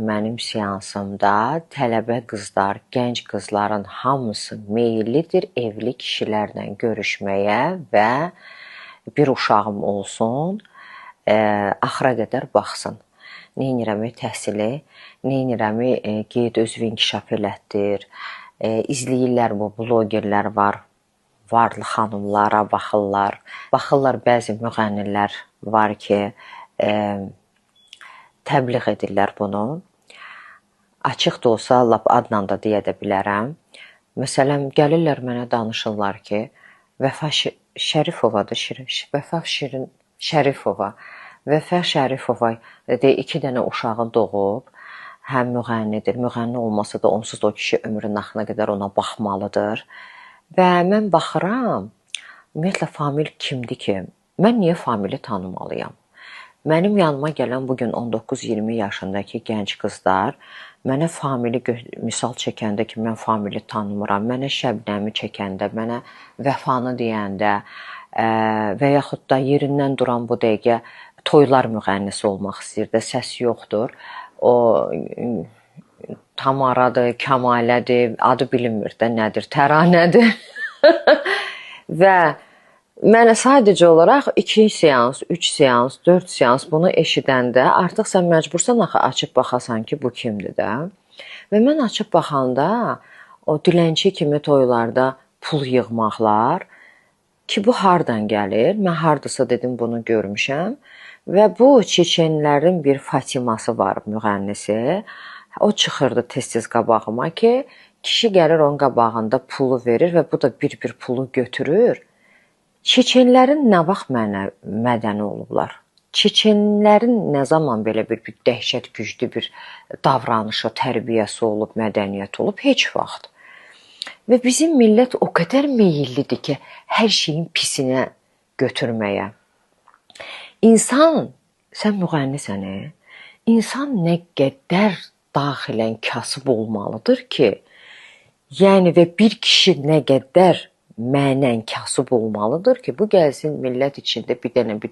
mənim seansımda tələbə qızlar, gənc qızların hamısı meyillidir evli kişilərlə görüşməyə və bir uşağım olsun, axıra qədər baxsın. Neynirəmi təhsili, neynirəmi qeyd özünü inkişaf elətdir. İzləyirlər bu blogerlər var, varlı xanımlara baxırlar. Baxırlar bəzi müğənnilər var ki, təbliğ edirlər bunu. Açıq da olsa, lap adla da deyə də bilərəm. Məsələn, gəlirlər mənə danışırlar ki, Vəfa Şərifovadır, Vəfa Şərifova 2 dənə uşağı doğub, həm müğənnidir, müğənni olmasa da onsuz da o kişi ömrünün axırına qədər ona baxmalıdır. Və mən baxıram, ümumiyyətlə Famil kimdir ki? Mən niyə Famili tanımalıyam? Mənim yanıma gələn bugün 19-20 yaşındakı gənc qızlar mənə Famili misal çəkəndə ki, mən Famili tanımıram, mənə Şəbnəmi çəkəndə, mənə Vəfanı deyəndə və yaxud da yerindən duran bu dəqiqə toylar müğənnisi olmaq istəyir də, səs yoxdur. O Tamaradır, Kəmalədir, adı bilinmir də nədir, təranədir. Və mənə sadəcə olaraq 2 seans, 3 seans, 4 seans bunu eşidəndə artıq sən məcbursan axı açıb baxasan ki, bu kimdir də. Və mən açıb baxanda o dilənçi kimi toylarda pul yığmaqlar ki, bu hardan gəlir? Mən hardasa dedim bunu görmüşəm. Və bu çeçenlərin bir Fatiması var, müğənnisi. O çıxırdı tez-tez qabağıma ki, kişi gəlir onun qabağında pulu verir və bu da bir pulu götürür. Çeçenlərin nə vaxt mədəni olublar? Çeçenlərin nə zaman belə bir dəhşət güclü bir davranışı, tərbiyəsi olub, mədəniyyət olub? Heç vaxt. Və bizim millət o qədər meyillidir ki, hər şeyin pisinə götürməyə. İnsan, sən müğənnisən, insan nə qədər daxilən kasıb olmalıdır ki, yəni və bir kişi nə qədər mənən kasıb olmalıdır ki, bu gəlsin millət içində bir dənə bir